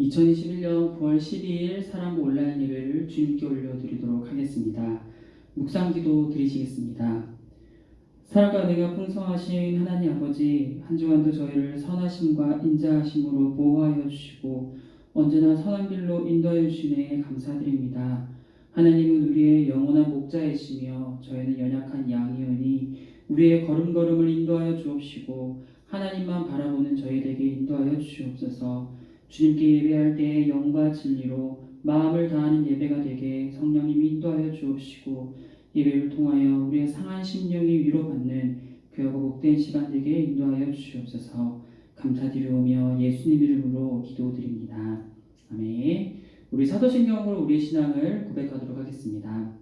2021년 9월 12일 사랑부 온라인 예배를 주님께 올려드리도록 하겠습니다. 묵상기도 드리시겠습니다. 사랑과 은혜가 풍성하신 하나님 아버지, 한 주간도 저희를 선하심과 인자하심으로 보호하여 주시고 언제나 선한 길로 인도하여 주시네 감사드립니다. 하나님은 우리의 영원한 목자이시며 저희는 연약한 양이오니 우리의 걸음걸음을 인도하여 주옵시고 하나님만 바라보는 저희에게 인도하여 주시옵소서. 주님께 예배할 때에 영과 진리로 마음을 다하는 예배가 되게 성령님이 인도하여 주옵시고 예배를 통하여 우리의 상한 심령이 위로받는 귀하고 복된 시간 되게 인도하여 주시옵소서. 감사드리오며 예수님 이름으로 기도드립니다. 아멘. 우리 사도신경으로 우리의 신앙을 고백하도록 하겠습니다.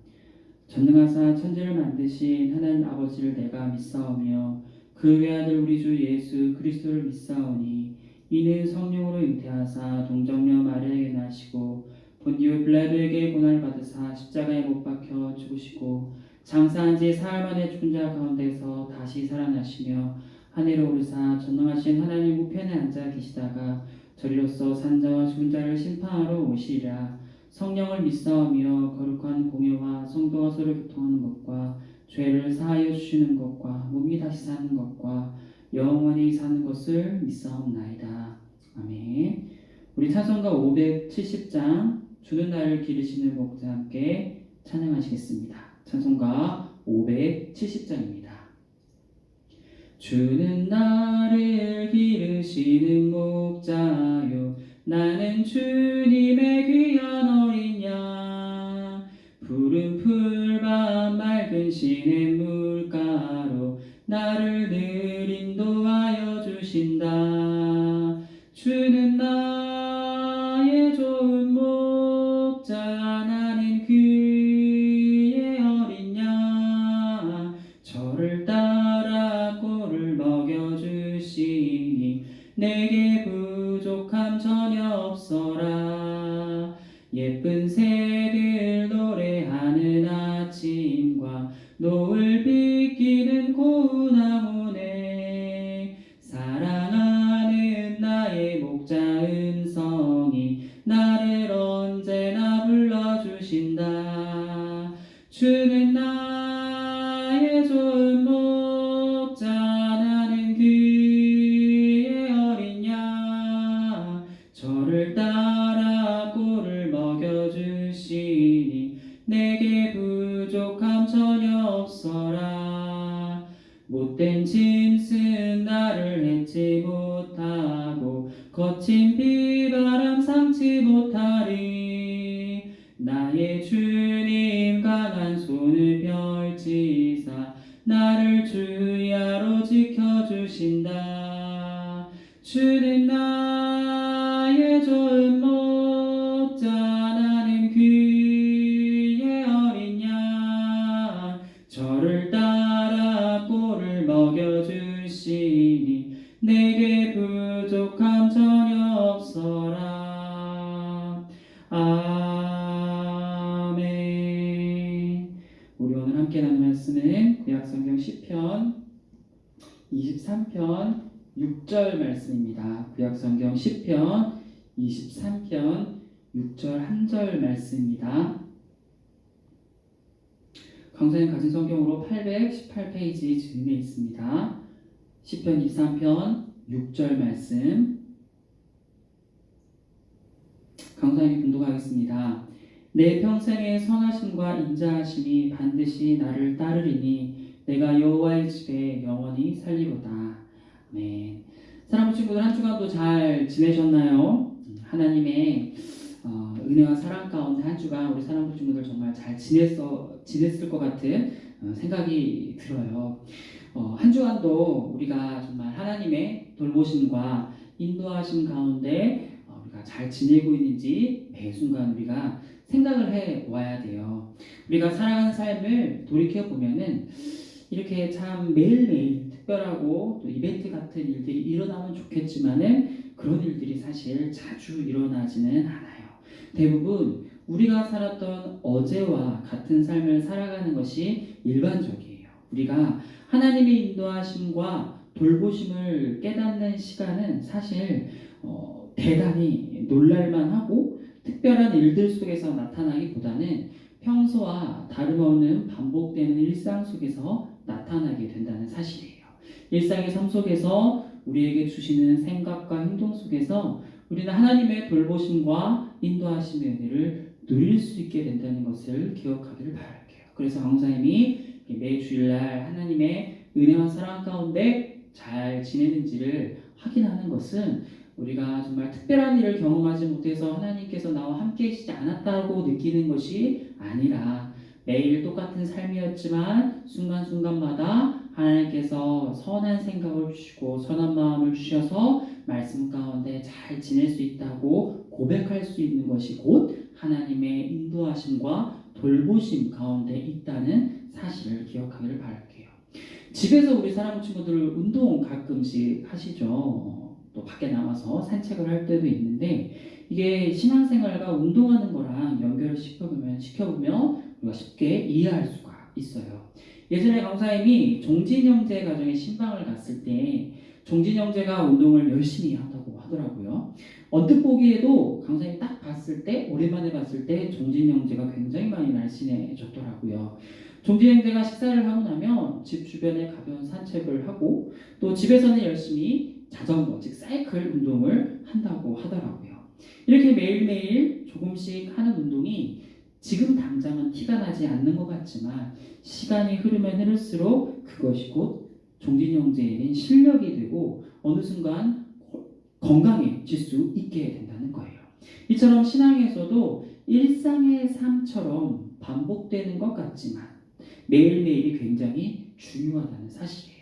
전능하사 천지를 만드신 하나님 아버지를 내가 믿사오며 그 외아들 우리 주 예수 그리스도를 믿사오니 이는 성령으로 잉태하사 동정녀 마리아에게 나시고 본디오 빌라도에게 고난을 받으사 십자가에 못 박혀 죽으시고 장사한 지 사흘 만에 죽은 자 가운데서 다시 살아나시며 하늘에 오르사 전능하신 하나님 우편에 앉아 계시다가 저리로서 산자와 죽은 자를 심판하러 오시리라. 성령을 믿사오며 거룩한 공예와 성도가 서로 교통하는 것과 죄를 사하여 주시는 것과 몸이 다시 사는 것과 영원히 사는 것을 믿사옵나이다. 아멘. 우리 찬송가 570장 주는 나를 기르시는 목자 함께 찬양하시겠습니다. 찬송가 570장입니다. 주는 나를 기르시는 목자요 나는 주님의 귀한 어린 양 푸른 풀밭 맑은 시냇물가로 나를 늘 인도하여 주신다. 주는 나의 좋은 목자 나는 그의 어린 양 저를 따라 꼴을 먹여주시니 내게 부족함 전혀 없어라. 예쁜 새들 노래하는 아침과 노을 비끼는 고운 아모네 사랑하는 나의 목자 음성이 나를 언제나 불러주신다. 주는 나의 좋은 목자 나는 그의 어린 양 저를 따라 꼴을 먹여주시니 내게 부족함 전혀 없어라. 못된 짐승 나를 해치 못하고 거친 비바람 상치 못하리. 나의 주님 강한 손을 펼치사 나를 주야로 지켜주신다. 주는 나의 좋은 목자 나는 그의 어린 양 저를 따라 꼴을 먹여주시니 내게 부족함 전혀 없어라. 아멘. 우리 오늘 함께 나눌 말씀은 구약성경 시편 23편 6절 말씀입니다. 구약성경 시편 23편 6절 한 절 말씀입니다. 강사님 가진 성경으로 818페이지 즈음에 있습니다. 시편 23편 6절 말씀 강사님이 봉독하겠습니다. 내 평생의 선하심과 인자하심이 반드시 나를 따르리니 내가 여호와의 집에 영원히 살리로다. 아멘. 사랑하는 친구들 한 주간도 잘 지내셨나요? 하나님의 은혜와 사랑 가운데 한 주간 우리 사랑하는 친구들 정말 잘 지냈을 것 같은 생각이 들어요. 한 주간도 우리가 정말 하나님의 돌보심과 인도하심 가운데 우리가 잘 지내고 있는지 매 순간 우리가 생각을 해 와야 돼요. 우리가 살아가는 삶을 돌이켜 보면은 이렇게 참 매일매일 특별하고 또 이벤트 같은 일들이 일어나면 좋겠지만은 그런 일들이 사실 자주 일어나지는 않아요. 대부분 우리가 살았던 어제와 같은 삶을 살아가는 것이 일반적이에요. 우리가 하나님의 인도하심과 돌보심을 깨닫는 시간은 사실 대단히 놀랄만 하고 특별한 일들 속에서 나타나기보다는 평소와 다름없는 반복되는 일상 속에서 나타나게 된다는 사실이에요. 일상의 삶 속에서 우리에게 주시는 생각과 행동 속에서 우리는 하나님의 돌보심과 인도하심의 은혜를 누릴 수 있게 된다는 것을 기억하기를 바랄게요. 그래서 강사님이 매 주일날 하나님의 은혜와 사랑 가운데 잘 지내는지를 확인하는 것은 우리가 정말 특별한 일을 경험하지 못해서 하나님께서 나와 함께 계시지 않았다고 느끼는 것이 아니라 매일 똑같은 삶이었지만 순간순간마다 하나님께서 선한 생각을 주시고 선한 마음을 주셔서 말씀 가운데 잘 지낼 수 있다고 고백할 수 있는 것이 곧 하나님의 인도하심과 돌보심 가운데 있다는 사실을 기억하기를 바랄게요. 집에서 우리 사랑하는 친구들 운동 가끔씩 하시죠. 또 밖에 나와서 산책을 할 때도 있는데 이게 신앙생활과 운동하는 거랑 연결을 시켜보면 우리가 쉽게 이해할 수가 있어요. 예전에 강사님이 종진 형제 가정에 신방을 갔을 때 종진 형제가 운동을 열심히 한다고 하더라고요. 언뜻 보기에도 강사님이 딱 봤을 때 오랜만에 봤을 때 종진 형제가 굉장히 많이 날씬해졌더라고요. 종진 형제가 식사를 하고 나면 집 주변에 가벼운 산책을 하고 또 집에서는 열심히 자전거 즉 사이클 운동을 한다고 하더라고요. 이렇게 매일매일 조금씩 하는 운동이 지금 당장은 티가 나지 않는 것 같지만 시간이 흐르면 흐를수록 그것이 곧 종진 형제에는 실력이 되고 어느 순간 건강해질 수 있게 된다는 거예요. 이처럼 신앙에서도 일상의 삶처럼 반복되는 것 같지만 매일매일이 굉장히 중요하다는 사실이에요.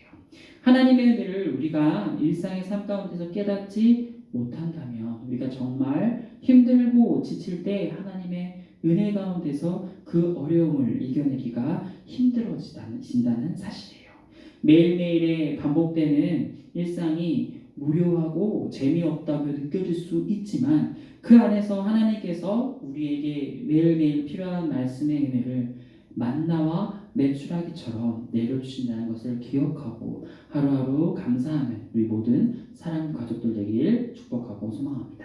하나님의 은혜를 우리가 일상의 삶 가운데서 깨닫지 못한다면 우리가 정말 힘들고 지칠 때 하나님의 은혜 가운데서 그 어려움을 이겨내기가 힘들어진다는 사실이에요. 매일매일의 반복되는 일상이 무료하고 재미없다고 느껴질 수 있지만 그 안에서 하나님께서 우리에게 매일매일 필요한 말씀의 은혜를 만나와 매출하기처럼 내려주신다는 것을 기억하고 하루하루 감사하는 우리 모든 사랑하는 가족들 되길 축복하고 소망합니다.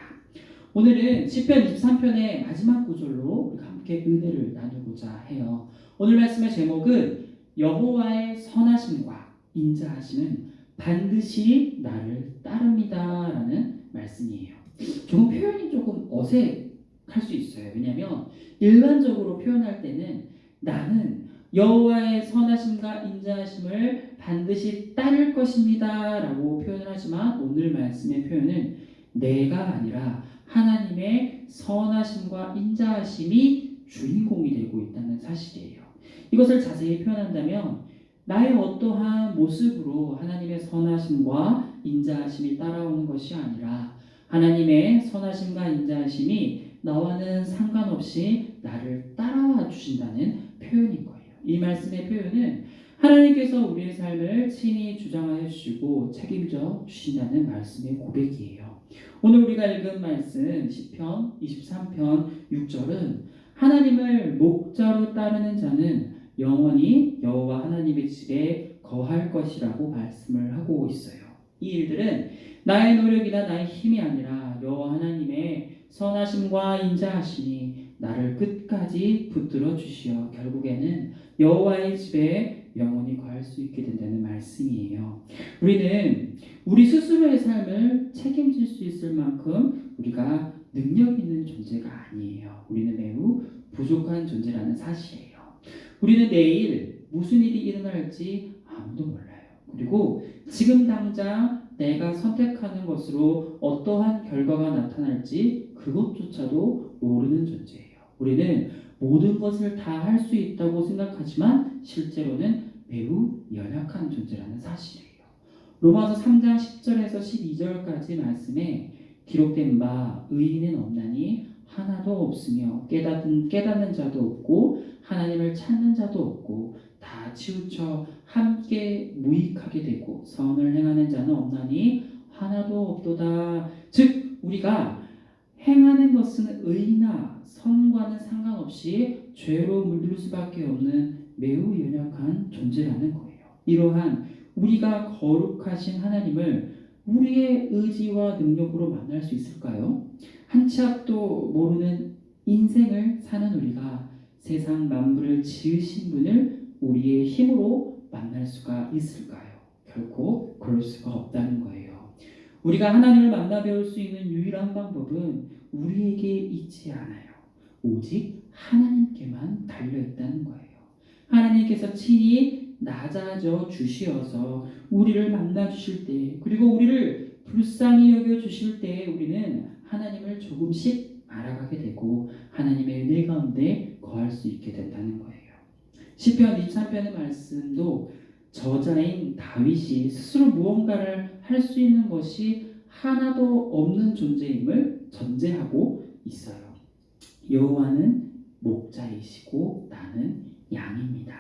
오늘은 시편 23편의 마지막 구절로 우리가 함께 은혜를 나누고자 해요. 오늘 말씀의 제목은 여호와의 선하심과 인자하심은 반드시 나를 따릅니다 라는 말씀이에요. 조금 표현이 조금 어색할 수 있어요. 왜냐하면 일반적으로 표현할 때는 나는 여호와의 선하심과 인자하심을 반드시 따를 것입니다 라고 표현을 하지만 오늘 말씀의 표현은 내가 아니라 하나님의 선하심과 인자하심이 주인공이 되고 있다는 사실이에요. 이것을 자세히 표현한다면 나의 어떠한 모습으로 하나님의 선하심과 인자하심이 따라오는 것이 아니라 하나님의 선하심과 인자하심이 나와는 상관없이 나를 따라와 주신다는 표현인 거예요. 이 말씀의 표현은 하나님께서 우리의 삶을 친히 주장하여 주시고 책임져 주신다는 말씀의 고백이에요. 오늘 우리가 읽은 말씀 시편 23편 6절은 하나님을 목자로 따르는 자는 영원히 여호와 하나님의 집에 거할 것이라고 말씀을 하고 있어요. 이 일들은 나의 노력이나 나의 힘이 아니라 여호와 하나님의 선하심과 인자하심이 나를 끝까지 붙들어 주시어 결국에는 여호와의 집에 영원히 거할 수 있게 된다는 말씀이에요. 우리는 우리 스스로의 삶을 책임질 수 있을 만큼 우리가 능력 있는 존재가 아니에요. 우리는 매우 부족한 존재라는 사실이에요. 우리는 내일 무슨 일이 일어날지 아무도 몰라요. 그리고 지금 당장 내가 선택하는 것으로 어떠한 결과가 나타날지 그것조차도 모르는 존재예요. 우리는 모든 것을 다 할 수 있다고 생각하지만 실제로는 매우 연약한 존재라는 사실이에요. 로마서 3장 10절에서 12절까지 말씀에 기록된 바 의인은 없나니 하나도 없으며 깨닫는 자도 없고 하나님을 찾는 자도 없고 다 치우쳐 함께 무익하게 되고 선을 행하는 자는 없나니 하나도 없도다. 즉 우리가 행하는 것은 의나 선과는 상관없이 죄로 물들 수밖에 없는 매우 연약한 존재라는 거예요. 이러한 우리가 거룩하신 하나님을 우리의 의지와 능력으로 만날 수 있을까요? 한 치 앞도 모르는 인생을 사는 우리가 세상 만물을 지으신 분을 우리의 힘으로 만날 수가 있을까요? 결코 그럴 수가 없다는 거예요. 우리가 하나님을 만나 배울 수 있는 유일한 방법은 우리에게 있지 않아요. 오직 하나님께만 달려있다는 거예요. 하나님께서 친히 낮아져 주시어서 우리를 만나 주실 때, 그리고 우리를 불쌍히 여겨 주실 때 우리는 하나님을 조금씩 알아가게 되고 하나님의 은혜 가운데 거할 수 있게 된다는 거예요. 시편 23편의 말씀도 저자인 다윗이 스스로 무언가를 할 수 있는 것이 하나도 없는 존재임을 전제하고 있어요. 여호와는 목자이시고 나는 양입니다.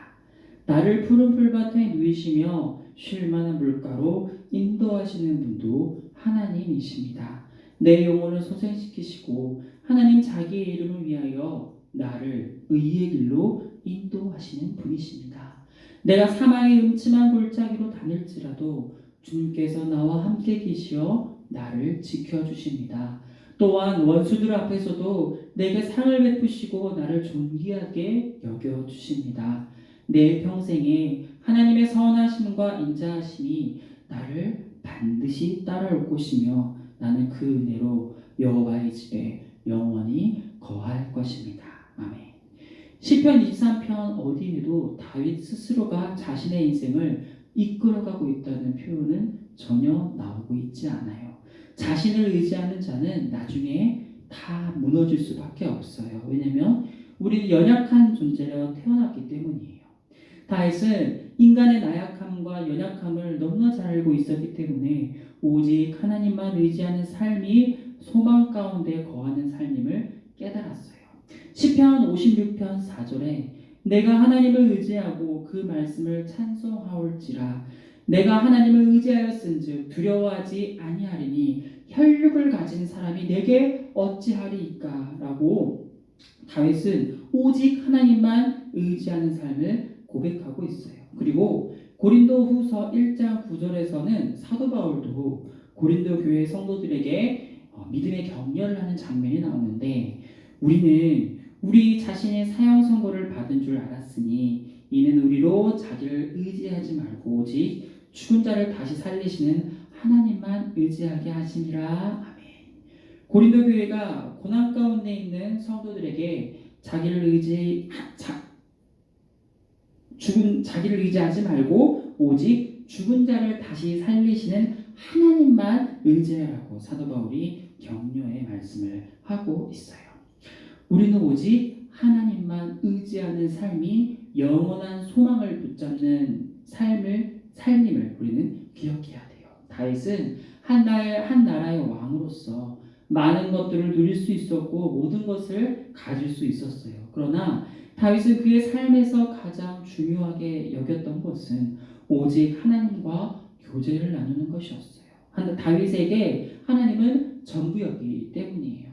나를 푸른 풀밭에 누이시며 쉴 만한 물가로 인도하시는 분도 하나님이십니다. 내 영혼을 소생시키시고 하나님 자기의 이름을 위하여 나를 의의 길로 인도하시는 분이십니다. 내가 사망의 음침한 골짜기로 다닐지라도 주님께서 나와 함께 계시어 나를 지켜주십니다. 또한 원수들 앞에서도 내게 상을 베푸시고 나를 존귀하게 여겨주십니다. 내 평생에 하나님의 선하심과 인자하심이 나를 반드시 따라올 것이며 나는 그 은혜로 여호와의 집에 영원히 거할 것입니다. 아멘. 시편 23편 어디에도 다윗 스스로가 자신의 인생을 이끌어가고 있다는 표현은 전혀 나오고 있지 않아요. 자신을 의지하는 자는 나중에 다 무너질 수밖에 없어요. 왜냐하면 우리는 연약한 존재로 태어났기 때문이에요. 다윗은 인간의 나약함과 연약함을 너무나 잘 알고 있었기 때문에 오직 하나님만 의지하는 삶이 소망 가운데 거하는 삶임을 깨달았어요. 시편 56편 4절에 내가 하나님을 의지하고 그 말씀을 찬송하올지라 내가 하나님을 의지하였은즉 두려워하지 아니하리니 혈육을 가진 사람이 내게 어찌하리이까 라고 다윗은 오직 하나님만 의지하는 삶을 고백하고 있어요. 그리고 고린도 후서 1장 9절에서는 사도 바울도 고린도 교회 성도들에게 믿음의 격려를 하는 장면이 나오는데 우리는 우리 자신의 사형 선고를 받은 줄 알았으니 이는 우리로 자기를 의지하지 말고 오직 죽은 자를 다시 살리시는 하나님만 의지하게 하시니라. 아멘. 고린도 교회가 고난 가운데 있는 성도들에게 자기를 의지하지 말고 오직 죽은 자를 다시 살리시는 하나님만 의지하라고 사도 바울이 격려의 말씀을 하고 있어요. 우리는 오직 하나님만 의지하는 삶이 영원한 소망을 붙잡는 삶임을 우리는 기억해야 돼요. 다윗은 한 나라의 왕으로서 많은 것들을 누릴 수 있었고 모든 것을 가질 수 있었어요. 그러나 다윗은 그의 삶에서 가장 중요하게 여겼던 것은 오직 하나님과 교제를 나누는 것이었어요. 다윗에게 하나님은 전부였기 때문이에요.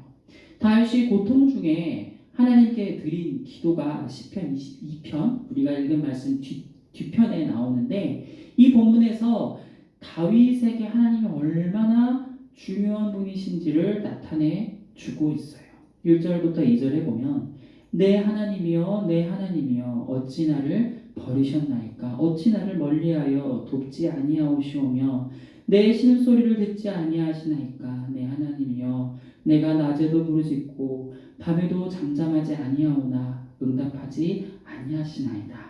다윗이 고통 중에 하나님께 드린 기도가 시편 22편 우리가 읽은 말씀 뒤편에 나오는데 이 본문에서 다윗에게 하나님이 얼마나 중요한 분이신지를 나타내 주고 있어요. 1절부터 2절에 보면 내 하나님이여 내 하나님이여 어찌 나를 버리셨나이까 어찌 나를 멀리하여 돕지 아니하오시오며 내 신소리를 듣지 아니하시나이까 내 하나님이여 내가 낮에도 부르짖고 밤에도 잠잠하지 아니하오나 응답하지 아니하시나이다.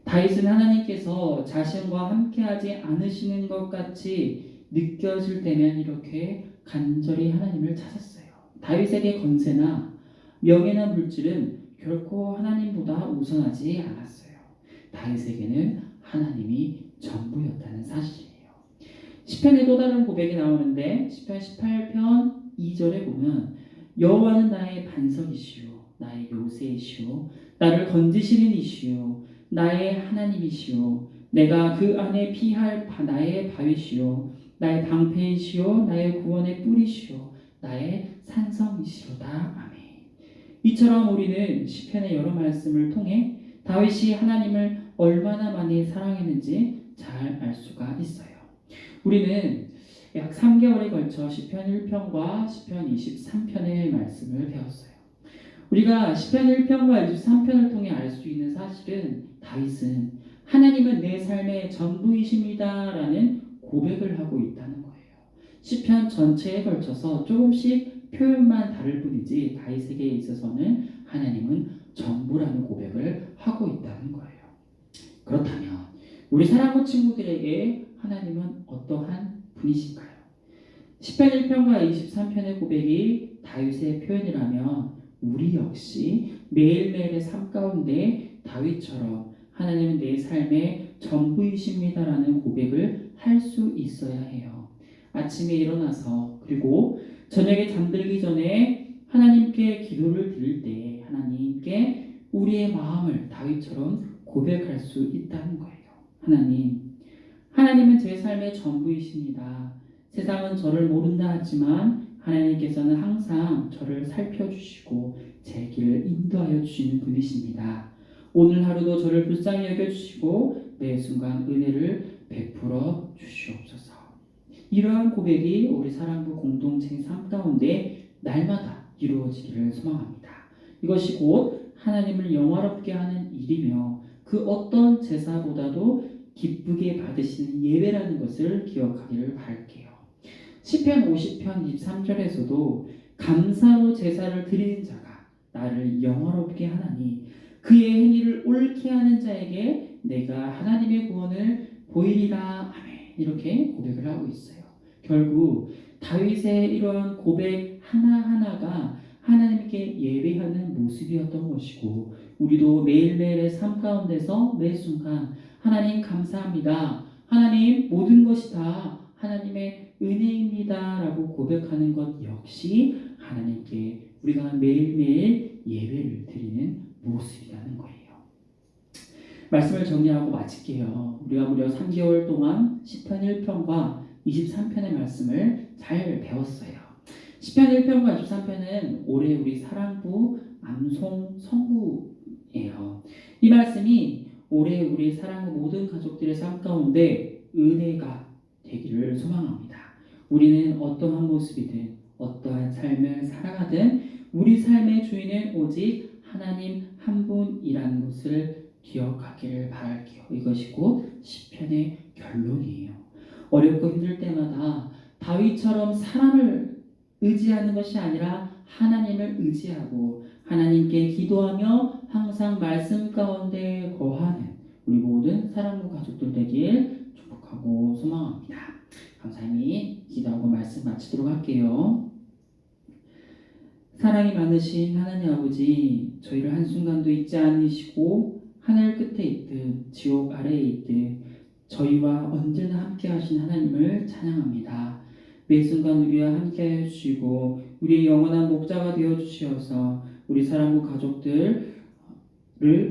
다윗은 하나님께서 자신과 함께하지 않으시는 것 같이 느껴질 때면 이렇게 간절히 하나님을 찾았어요. 다윗에게 권세나 명예나 물질은 결코 하나님보다 우선하지 않았어요. 다윗에게는 하나님이 전부였다는 사실이에요. 시편에 또 다른 고백이 나오는데 시편 18편 2절에 보면 여호와는 나의 반석이시오 나의 요새이시오 나를 건지시는 이시오 나의 하나님이시오 내가 그 안에 피할 나의 바위시오 나의 방패이시오 나의 구원의 뿌리시오 나의 산성이시로다. 아멘. 이처럼 우리는 시편의 여러 말씀을 통해 다윗이 하나님을 얼마나 많이 사랑했는지 잘 알 수가 있어요. 우리는 약 3개월에 걸쳐 시편 1편과 시편 23편의 말씀을 배웠어요. 우리가 시편 1편과 23편을 통해 알 수 있는 사실은 다윗은 하나님은 내 삶의 전부이십니다라는 고백을 하고 있다는 거예요. 시편 전체에 걸쳐서 조금씩 표현만 다를 뿐이지 다윗에게 있어서는 하나님은 전부라는 고백을 하고 있다는 거예요. 그렇다면 우리 사랑하는 친구들에게 하나님은 어떠한 분이신가요? 시편 1편과 23편의 고백이 다윗의 표현이라면 우리 역시 매일매일의 삶 가운데 다윗처럼 하나님은 내 삶의 전부이십니다라는 고백을 할 수 있어야 해요. 아침에 일어나서 그리고 저녁에 잠들기 전에 하나님께 기도를 드릴 때 하나님께 우리의 마음을 다윗처럼 고백할 수 있다는 거예요. 하나님은 제 삶의 전부이십니다. 세상은 저를 모른다 하지만 하나님께서는 항상 저를 살펴주시고 제 길을 인도하여 주시는 분이십니다. 오늘 하루도 저를 불쌍히 여겨주시고 매 순간 은혜를 베풀어 주시옵소서. 이러한 고백이 우리 사랑부 공동체 삶 가운데 날마다 이루어지기를 소망합니다. 이것이 곧 하나님을 영화롭게 하는 일이며 그 어떤 제사보다도 기쁘게 받으시는 예배라는 것을 기억하기를 바랄게요. 시편 50편 23절에서도 감사로 제사를 드리는 자가 나를 영화롭게 하나니 그의 행위를 옳게 하는 자에게 내가 하나님의 구원을 보이리라. 아멘. 이렇게 고백을 하고 있어요. 결국 다윗의 이러한 고백 하나하나가 하나님께 예배하는 모습이었던 것이고 우리도 매일매일의 삶 가운데서 매 순간 하나님 감사합니다. 하나님 모든 것이 다 하나님의 은혜입니다 라고 고백하는 것 역시 하나님께 우리가 매일매일 예배를 드리는 모습이라는 거예요. 말씀을 정리하고 마칠게요. 우리가 무려 3개월 동안 시편 1편과 23편의 말씀을 잘 배웠어요. 시편 1편과 23편은 올해 우리 사랑부 암송 성구예요. 이 말씀이 올해 우리 사랑부 모든 가족들의 삶 가운데 은혜가 되기를 소망합니다. 우리는 어떠한 모습이든 어떠한 삶을 살아가든 우리 삶의 주인은 오직 하나님 한 분이라는 것을 기억하기를 바랄게요. 이것이 곧 시편의 결론이에요. 어렵고 힘들 때마다 다윗처럼 사람을 의지하는 것이 아니라 하나님을 의지하고 하나님께 기도하며 항상 말씀 가운데 거하는 우리 모든 사랑부 가족들 되길 축복하고 소망합니다. 감사히 기도하고 말씀 마치도록 할게요. 사랑이 많으신 하나님 아버지, 저희를 한순간도 잊지 않으시고 하늘 끝에 있든 지옥 아래에 있든 저희와 언제나 함께 하신 하나님을 찬양합니다. 매 순간 우리와 함께 해주시고 우리의 영원한 목자가 되어주시어서 우리 사랑부 가족들을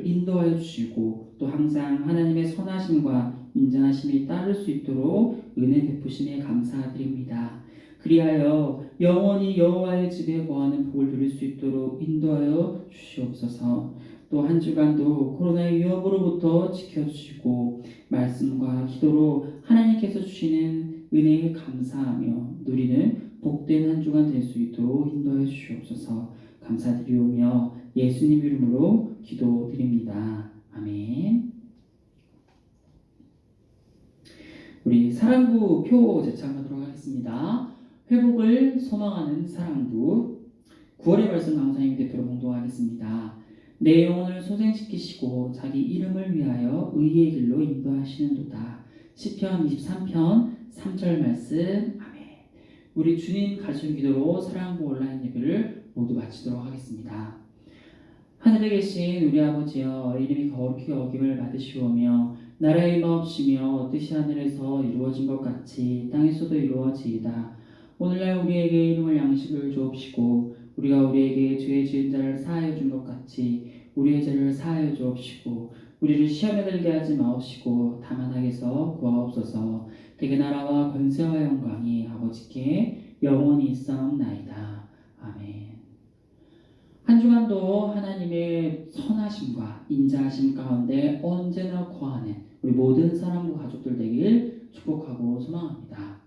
인도하여 주시고 또 항상 하나님의 선하심과 인자하심이 따를 수 있도록 은혜 베푸심에 감사드립니다. 그리하여 영원히 여호와의 집에 거하는 복을 누릴 수 있도록 인도하여 주시옵소서. 또 한 주간도 코로나의 위협으로부터 지켜주시고 말씀과 기도로 하나님께서 주시는 은혜에 감사하며 누리는 복된 한 주간 될 수 있도록 인도해 주시옵소서. 감사드리오며 예수님 이름으로 기도드립니다. 아멘. 우리 사랑부 표 제창하도록 하겠습니다. 회복을 소망하는 사랑부 9월의 말씀 강사님 대표로 봉독하겠습니다. 내 영혼을 소생시키시고 자기 이름을 위하여 의의 길로 인도하시는도다. 시편 23편 3절 말씀. 아멘. 우리 주님 가르쳐 기도로 사랑부 온라인 예배를 모두 마치도록 하겠습니다. 하늘에 계신 우리 아버지여, 이름이 거룩히 여김을 받으시오며 나라의 임하옵시며 뜻이 하늘에서 이루어진 것 같이 땅에서도 이루어지이다. 오늘날 우리에게 일용할 양식을 주옵시고 우리가 우리에게 죄 지은 자를 사하여 준 것 같이 우리의 죄를 사하여 주옵시고 우리를 시험에 들게 하지 마옵시고 다만 악에서 구하옵소서. 대개 나라와 권세와 영광이 아버지께 영원히 있사옵나이다. 아멘. 한 주간도 하나님의 선하심과 인자하심 가운데 언제나 거하는 우리 모든 사랑부 가족들 되길 축복하고 소망합니다.